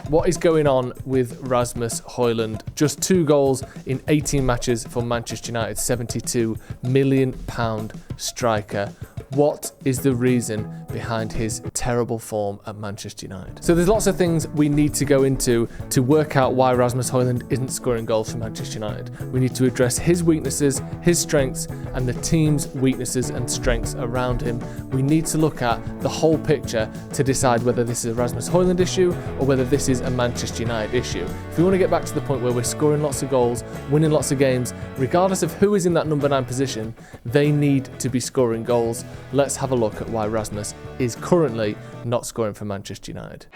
What is going on with Rasmus Hojlund? Just 2 goals in 18 matches for Manchester United, £72 million striker. What is the reason behind his terrible form at Manchester United? So there's lots of things we need to go into to work out why Rasmus Hojlund isn't scoring goals for Manchester United. We need to address his weaknesses, his strengths, and the team's weaknesses and strengths around him. We need to look at the whole picture to decide whether this is a Rasmus Hojlund issue or whether this is a Manchester United issue. If we want to get back to the point where we're scoring lots of goals, winning lots of games, regardless of who is in that number 9 position, they need to be scoring goals. Let's have a look at why Rasmus is currently not scoring for Manchester United.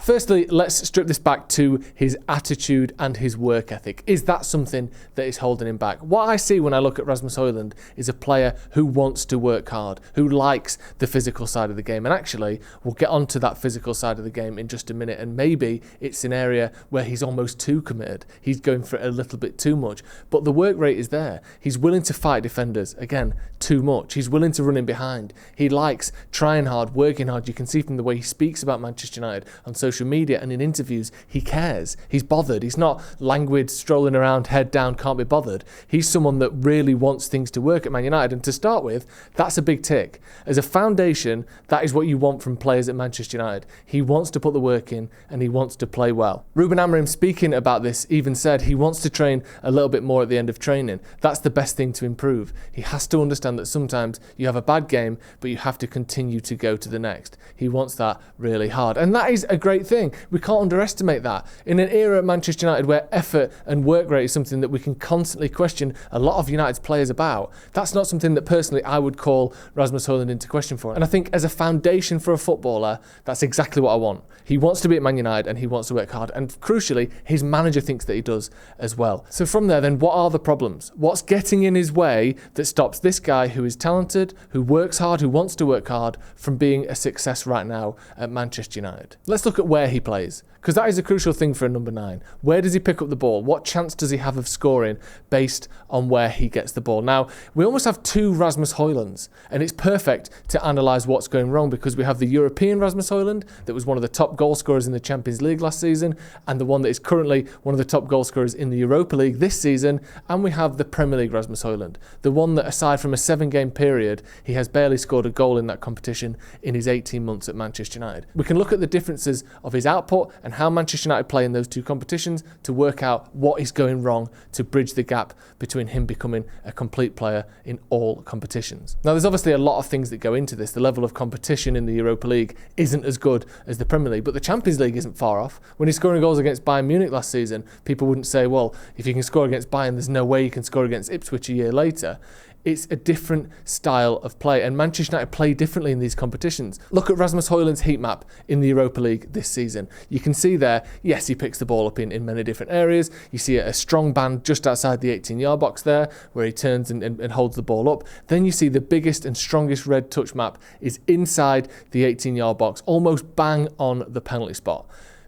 Firstly, let's strip this back to his attitude and his work ethic. Is that something that is holding him back? What I see when I look at Rasmus Hojlund is a player who wants to work hard, who likes the physical side of the game. And actually, we'll get onto that physical side of the game in just a minute. And maybe it's an area where he's almost too committed. He's going for it a little bit too much. But the work rate is there. He's willing to fight defenders. Again, too much. He's willing to run in behind. He likes trying hard, working hard. You can see from the way he speaks about Manchester United on social media and in interviews, he cares. He's bothered. He's not languid, strolling around, head down, can't be bothered. He's someone that really wants things to work at Man United. And to start with, that's a big tick. As a foundation, that is what you want from players at Manchester United. He wants to put the work in and he wants to play well. Ruben Amorim, speaking about this, even said he wants to train a little bit more at the end of training. That's the best thing to improve. He has to understand that sometimes you have a bad game, but you have to continue to go to the next. He wants that really hard. And that is a great thing. We can't underestimate that. In an era at Manchester United where effort and work rate is something that we can constantly question a lot of United's players about, that's not something that personally I would call Rasmus Hojlund into question for. And I think as a foundation for a footballer, that's exactly what I want. He wants to be at Man United and he wants to work hard. And crucially, his manager thinks that he does as well. So from there then, what are the problems? What's getting in his way that stops this guy who is talented, who works hard, who wants to work hard, from being a success right now at Manchester United? Let's look at where he plays, because that is a crucial thing for a number 9. Where does he pick up the ball? What chance does he have of scoring based on where he gets the ball? Now, we almost have 2 Rasmus Hojlunds, and it's perfect to analyse what's going wrong, because we have the European Rasmus Hojlund that was one of the top goal scorers in the Champions League last season, and the one that is currently one of the top goal scorers in the Europa League this season, and we have the Premier League Rasmus Hojlund, the one that, aside from a 7-game period, he has barely scored a goal in that competition in his 18 months at Manchester United. We can look at the differences of his output and how Manchester United play in those 2 competitions to work out what is going wrong to bridge the gap between him becoming a complete player in all competitions. Now, there's obviously a lot of things that go into this. The level of competition in the Europa League isn't as good as the Premier League, but the Champions League isn't far off. When he's scoring goals against Bayern Munich last season, people wouldn't say, well, if you can score against Bayern, there's no way you can score against Ipswich a year later. It's a different style of play, and Manchester United play differently in these competitions. Look at Rasmus Hojlund's heat map in the Europa League this season. You can see there, yes, he picks the ball up in many different areas. You see a strong band just outside the 18-yard box there, where he turns and holds the ball up. Then you see the biggest and strongest red touch map is inside the 18-yard box, almost bang on the penalty spot.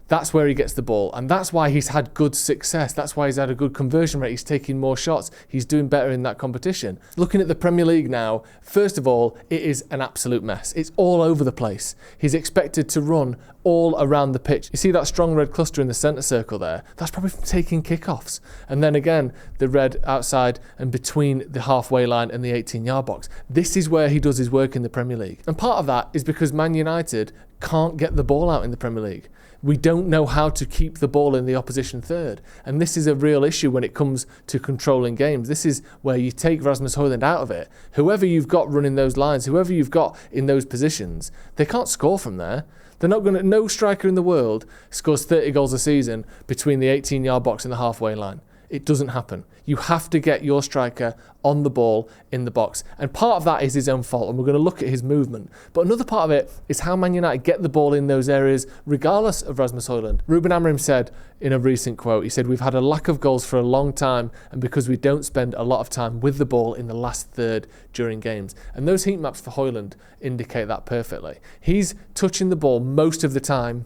That's where he gets the ball, and that's why he's had good success. That's why he's had a good conversion rate. He's taking more shots. He's doing better in that competition. Looking at the Premier League now, first of all, it is an absolute mess. It's all over the place. He's expected to run all around the pitch. You see that strong red cluster in the centre circle there? That's probably from taking kickoffs. And then again, the red outside and between the halfway line and the 18-yard box. This is where he does his work in the Premier League. And part of that is because Man United can't get the ball out in the Premier League. We don't know how to keep the ball in the opposition third. And this is a real issue when it comes to controlling games. This is where you take Rasmus Hojlund out of it. Whoever you've got running those lines, whoever you've got in those positions, they can't score from there. They're not going to, no striker in the world scores 30 goals a season between the 18-yard box and the halfway line. It doesn't happen. You have to get your striker on the ball in the box. And part of that is his own fault, and we're going to look at his movement. But another part of it is how Man United get the ball in those areas, regardless of Rasmus Hojlund. Ruben Amorim said in a recent quote, he said, "We've had a lack of goals for a long time, and because we don't spend a lot of time with the ball in the last third during games." And those heat maps for Hojlund indicate that perfectly. He's touching the ball most of the time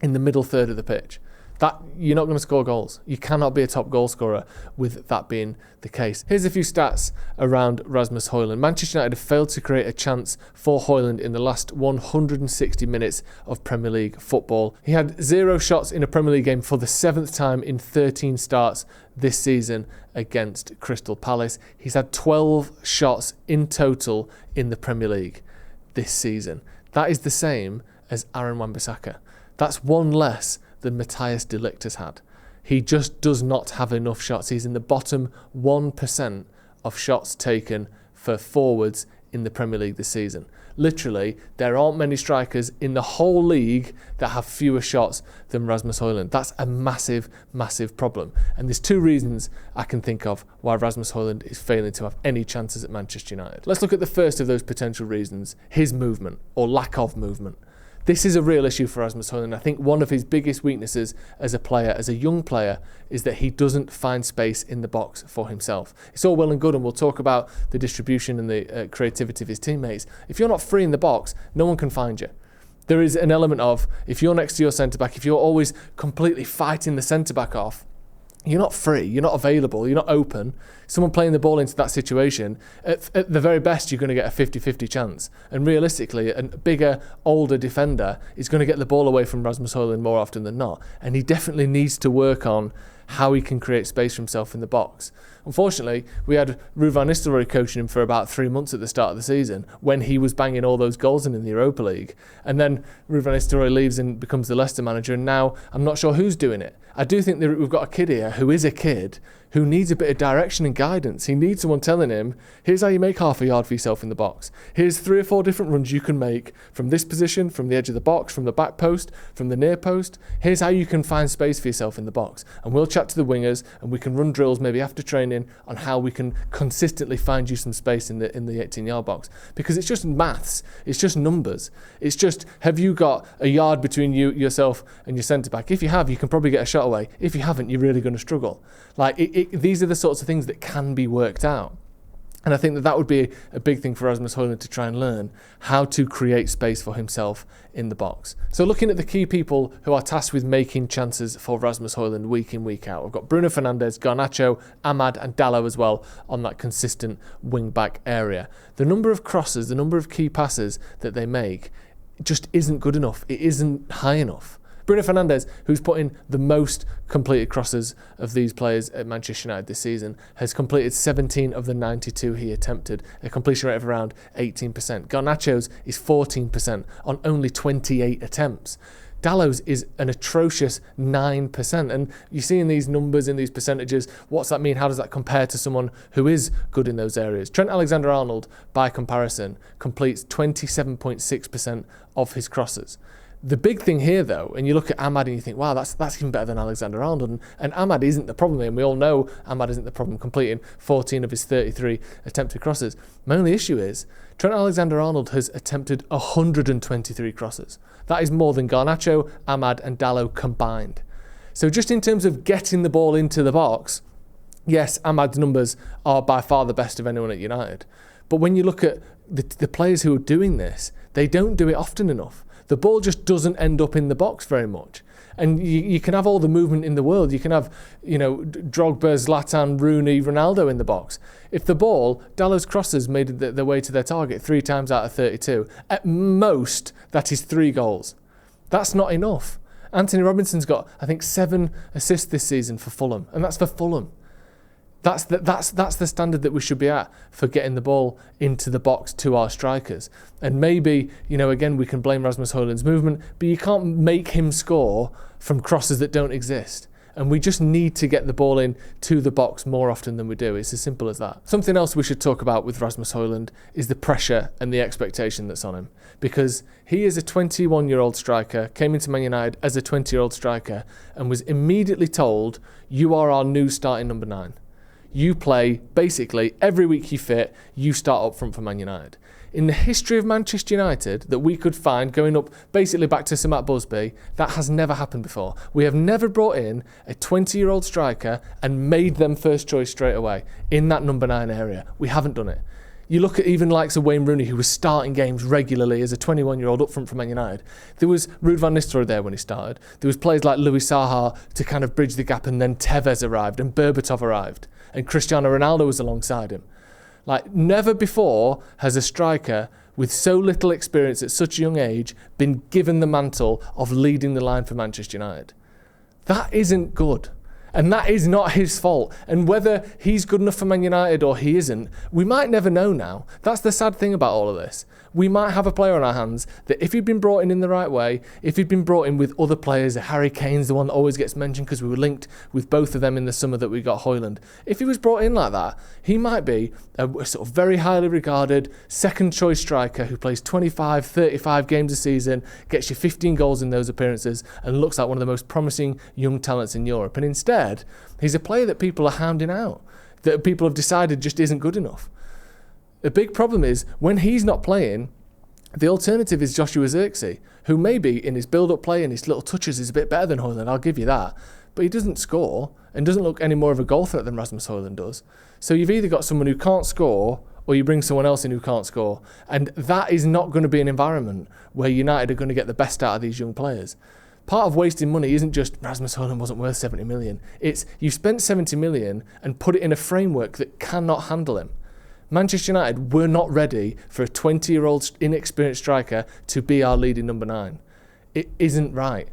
in the middle third of the pitch. that you're not going to score goals. You cannot be a top goal scorer with that being the case. Here's a few stats around Rasmus Hojlund. Manchester United have failed to create a chance for Hojlund in the last 160 minutes of Premier League football. He had 0 shots in a Premier League game for the 7th time in 13 starts this season against Crystal Palace. He's had 12 shots in total in the Premier League this season. That is the same as Aaron Wan-Bissaka. That's one less than Matthias de Ligt has had. He just does not have enough shots. He's in the bottom 1% of shots taken for forwards in the Premier League this season. Literally, there aren't many strikers in the whole league that have fewer shots than Rasmus Hojlund. That's a massive, massive problem. And there's 2 reasons I can think of why Rasmus Hojlund is failing to have any chances at Manchester United. Let's look at the first of those potential reasons, his movement or lack of movement. This is a real issue for Rasmus Hojlund. I think one of his biggest weaknesses as a player, as a young player, is that he doesn't find space in the box for himself. It's all well and good, and we'll talk about the distribution and the creativity of his teammates. If you're not free in the box, no one can find you. There is an element of, if you're next to your centre-back, if you're always completely fighting the centre-back off, you're not free, you're not available, you're not open. Someone playing the ball into that situation, at the very best, you're going to get a 50-50 chance. And realistically, a bigger, older defender is going to get the ball away from Rasmus Hojlund more often than not. And he definitely needs to work on how he can create space for himself in the box. Unfortunately, we had Ruud van Nistelrooy coaching him for about 3 months at the start of the season when he was banging all those goals in the Europa League. And then Ruud van Nistelrooy leaves and becomes the Leicester manager, and now I'm not sure who's doing it. I do think that we've got a kid here who is a kid who needs a bit of direction and guidance. He needs someone telling him, here's how you make half a yard for yourself in the box. Here's 3 or 4 different runs you can make from this position, from the edge of the box, from the back post, from the near post. Here's how you can find space for yourself in the box. And we'll chat to the wingers and we can run drills maybe after training on how we can consistently find you some space in the 18-yard box. Because it's just maths. It's just numbers. It's just, have you got a yard between yourself and your centre-back? If you have, you can probably get a shot away. If you haven't, you're really going to struggle. These are the sorts of things that can be worked out. And I think that would be a big thing for Rasmus Hojlund to try and learn, how to create space for himself in the box. So looking at the key people who are tasked with making chances for Rasmus Hojlund week in, week out, we've got Bruno Fernandes, Garnacho, Ahmad and Dalot as well on that consistent wing-back area. The number of crosses, the number of key passes that they make just isn't good enough. It isn't high enough. Bruno Fernandes, who's put in the most completed crosses of these players at Manchester United this season, has completed 17 of the 92 he attempted, a completion rate of around 18%. Garnacho's is 14% on only 28 attempts. Dalot's is an atrocious 9%. And you see in these numbers, in these percentages, what's that mean? How does that compare to someone who is good in those areas? Trent Alexander-Arnold, by comparison, completes 27.6% of his crosses. The big thing here, though, and you look at Ahmad and you think, wow, that's even better than Alexander-Arnold. And Ahmad isn't the problem here. And we all know Ahmad isn't the problem, completing 14 of his 33 attempted crosses. My only issue is Trent Alexander-Arnold has attempted 123 crosses. That is more than Garnacho, Ahmad and Dalot combined. So just in terms of getting the ball into the box, yes, Ahmad's numbers are by far the best of anyone at United. But when you look at the players who are doing this, they don't do it often enough. The ball just doesn't end up in the box very much. And you can have all the movement in the world. You can have, Drogba, Zlatan, Rooney, Ronaldo in the box. If the ball, Dalot's crosses made their way to their target 3 times out of 32, at most, that is 3 goals. That's not enough. Anthony Robinson's got, I think, 7 assists this season for Fulham, and that's for Fulham. That's the standard that we should be at for getting the ball into the box to our strikers. And maybe, again, we can blame Rasmus Hojlund's movement, but you can't make him score from crosses that don't exist. And we just need to get the ball in to the box more often than we do. It's as simple as that. Something else we should talk about with Rasmus Hojlund is the pressure and the expectation that's on him. Because he is a 21-year-old striker, came into Man United as a 20-year-old striker, and was immediately told, you are our new starting number 9. You play, basically, every week you fit, you start up front for Man United. In the history of Manchester United that we could find, going up basically back to Sir Matt Busby, that has never happened before. We have never brought in a 20-year-old striker and made them first choice straight away in that number 9 area. We haven't done it. You look at even likes of Wayne Rooney, who was starting games regularly as a 21-year-old up front for Man United. There was Ruud van Nistelrooy there when he started. There was players like Louis Saha to kind of bridge the gap, and then Tevez arrived and Berbatov arrived and Cristiano Ronaldo was alongside him. Like, never before has a striker with so little experience at such a young age been given the mantle of leading the line for Manchester United. That isn't good. And that is not his fault. And whether he's good enough for Man United or he isn't, we might never know now. That's the sad thing about all of this. We might have a player on our hands that if he'd been brought in the right way, if he'd been brought in with other players, Harry Kane's the one that always gets mentioned because we were linked with both of them in the summer that we got Hojlund. If he was brought in like that, he might be a sort of very highly regarded second choice striker who plays 25, 35 games a season, gets you 15 goals in those appearances and looks like one of the most promising young talents in Europe. And instead, he's a player that people are hounding out, that people have decided just isn't good enough. The big problem is when he's not playing, the alternative is Joshua Zirkzee, who maybe in his build-up play and his little touches is a bit better than Hojlund, I'll give you that, but he doesn't score and doesn't look any more of a goal threat than Rasmus Hojlund does. So you've either got someone who can't score or you bring someone else in who can't score, and that is not going to be an environment where United are going to get the best out of these young players. Part of wasting money isn't just Rasmus Hojlund wasn't worth 70 million. It's you've spent 70 million and put it in a framework that cannot handle him. Manchester United were not ready for a 20-year-old inexperienced striker to be our leading number 9. It isn't right.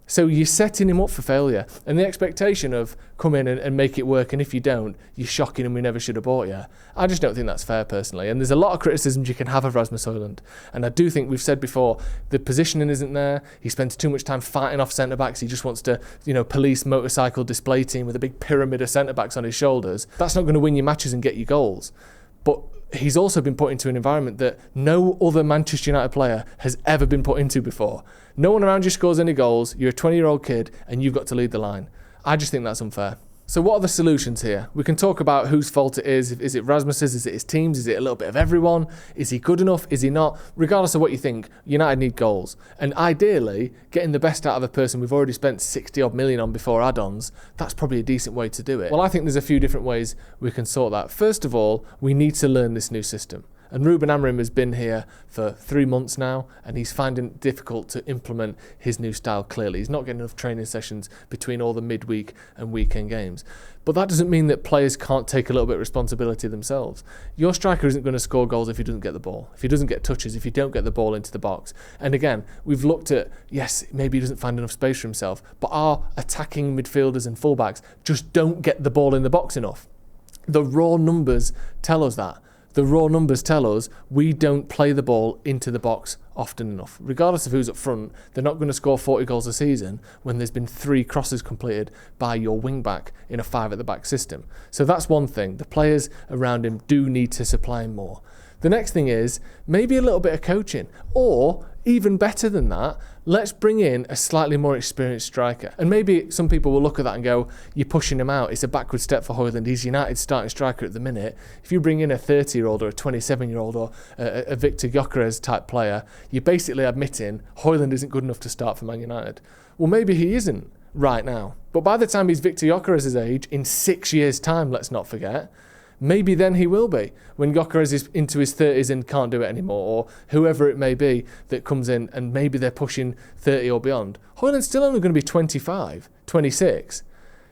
So you're setting him up for failure. And the expectation of come in and make it work, and if you don't, you're shocking and we never should have bought you. I just don't think that's fair personally. And there's a lot of criticisms you can have of Rasmus Hojlund. And I do think we've said before, the positioning isn't there. He spends too much time fighting off centre-backs. He just wants to, police motorcycle display team with a big pyramid of centre-backs on his shoulders. That's not going to win you matches and get you goals. But he's also been put into an environment that no other Manchester United player has ever been put into before. No one around you scores any goals, you're a 20-year-old kid, and you've got to lead the line. I just think that's unfair. So what are the solutions here? We can talk about whose fault it is. Is it Rasmus's? Is it his team's? Is it a little bit of everyone? Is he good enough? Is he not? Regardless of what you think, United need goals. And ideally, getting the best out of a person we've already spent 60 odd million on before add-ons, that's probably a decent way to do it. Well, I think there's a few different ways we can sort that. First of all, we need to learn this new system. And Ruben Amorim has been here for 3 months now, and he's finding it difficult to implement his new style clearly. He's not getting enough training sessions between all the midweek and weekend games. But that doesn't mean that players can't take a little bit of responsibility themselves. Your striker isn't going to score goals if he doesn't get the ball, if he doesn't get touches, if you don't get the ball into the box. And again, we've looked at, yes, maybe he doesn't find enough space for himself, but our attacking midfielders and fullbacks just don't get the ball in the box enough. The raw numbers tell us that. The raw numbers tell us we don't play the ball into the box often enough. Regardless of who's up front, they're not going to score 40 goals a season when there's been 3 crosses completed by your wing-back in a 5-at-the-back system. So that's one thing. The players around him do need to supply him more. The next thing is maybe a little bit of coaching, or even better than that, let's bring in a slightly more experienced striker. And maybe some people will look at that and go, you're pushing him out. It's a backward step for Hojlund. He's United's starting striker at the minute. If you bring in a 30-year-old or a 27-year-old or a Victor Gyökeres type player, you're basically admitting Hojlund isn't good enough to start for Man United. Well, maybe he isn't right now. But by the time he's Victor Gyökeres' age, in 6 years' time, let's not forget, maybe then he will be, when Gyökeres is into his 30s and can't do it anymore, or whoever it may be that comes in and maybe they're pushing 30 or beyond. Hojlund's still only going to be 25, 26.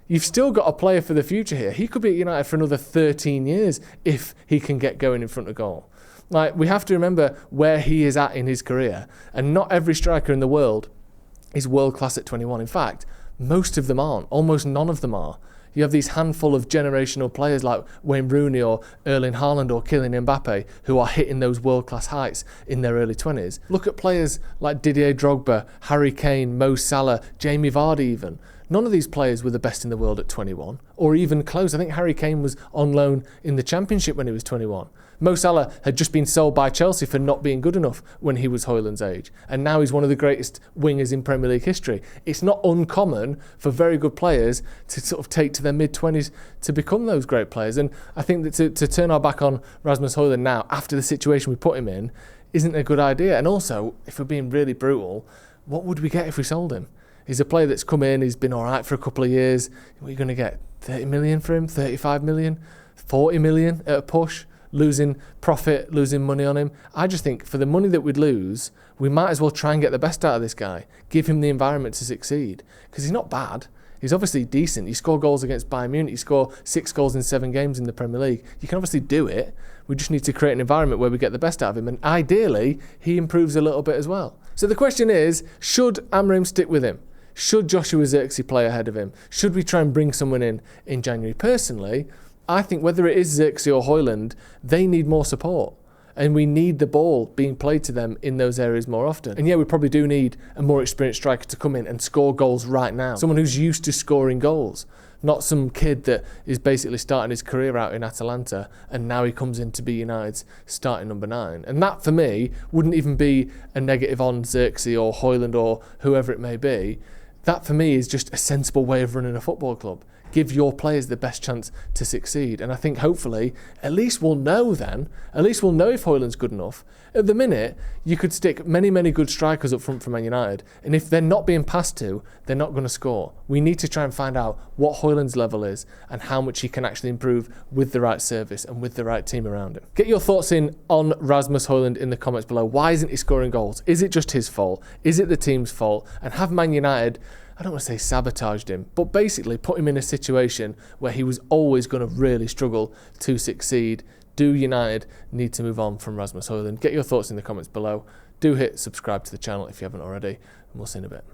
You've still got a player for the future here. He could be at United for another 13 years if he can get going in front of goal. Like, we have to remember where he is at in his career, and not every striker in the world is world class at 21. In fact, most of them aren't. Almost none of them are. You have these handful of generational players like Wayne Rooney or Erling Haaland or Kylian Mbappe who are hitting those world-class heights in their early 20s. Look at players like Didier Drogba, Harry Kane, Mo Salah, Jamie Vardy even. None of these players were the best in the world at 21, or even close. I think Harry Kane was on loan in the Championship when he was 21. Mo Salah had just been sold by Chelsea for not being good enough when he was Hojlund's age, and now he's one of the greatest wingers in Premier League history. It's not uncommon for very good players to sort of take to their mid-20s to become those great players, and I think that to turn our back on Rasmus Hojlund now, after the situation we put him in, isn't a good idea. And also, if we're being really brutal, what would we get if we sold him? He's a player that's come in, he's been all right for a couple of years. What are you going to get? 30 million for him? 35 million? 40 million at a push? losing profit, losing money on him. I just think for the money that we'd lose, we might as well try and get the best out of this guy, give him the environment to succeed, because he's not bad. He's obviously decent. You score goals against Bayern Munich. You score 6 goals in 7 games in the Premier League. You can obviously do it. We just need to create an environment where we get the best out of him. And ideally, he improves a little bit as well. So the question is, should Amorim stick with him? Should Joshua Zirkzee play ahead of him? Should we try and bring someone in January? Personally, I think whether it is Zirkzee or Hojlund, they need more support. And we need the ball being played to them in those areas more often. And yeah, we probably do need a more experienced striker to come in and score goals right now. Someone who's used to scoring goals. Not some kid that is basically starting his career out in Atalanta and now he comes in to be United's starting number 9. And that, for me, wouldn't even be a negative on Zirkzee or Hojlund or whoever it may be. That, for me, is just a sensible way of running a football club. Give your players the best chance to succeed. And I think hopefully, at least we'll know then. At least we'll know if Hojlund's good enough. At the minute, you could stick many, many good strikers up front for Man United. And if they're not being passed to, they're not going to score. We need to try and find out what Hojlund's level is and how much he can actually improve with the right service and with the right team around him. Get your thoughts in on Rasmus Hojlund in the comments below. Why isn't he scoring goals? Is it just his fault? Is it the team's fault? And have Man United, I don't want to say sabotaged him, but basically put him in a situation where he was always going to really struggle to succeed? Do United need to move on from Rasmus Hojlund? Get your thoughts in the comments below. Do hit subscribe to the channel if you haven't already, and we'll see you in a bit.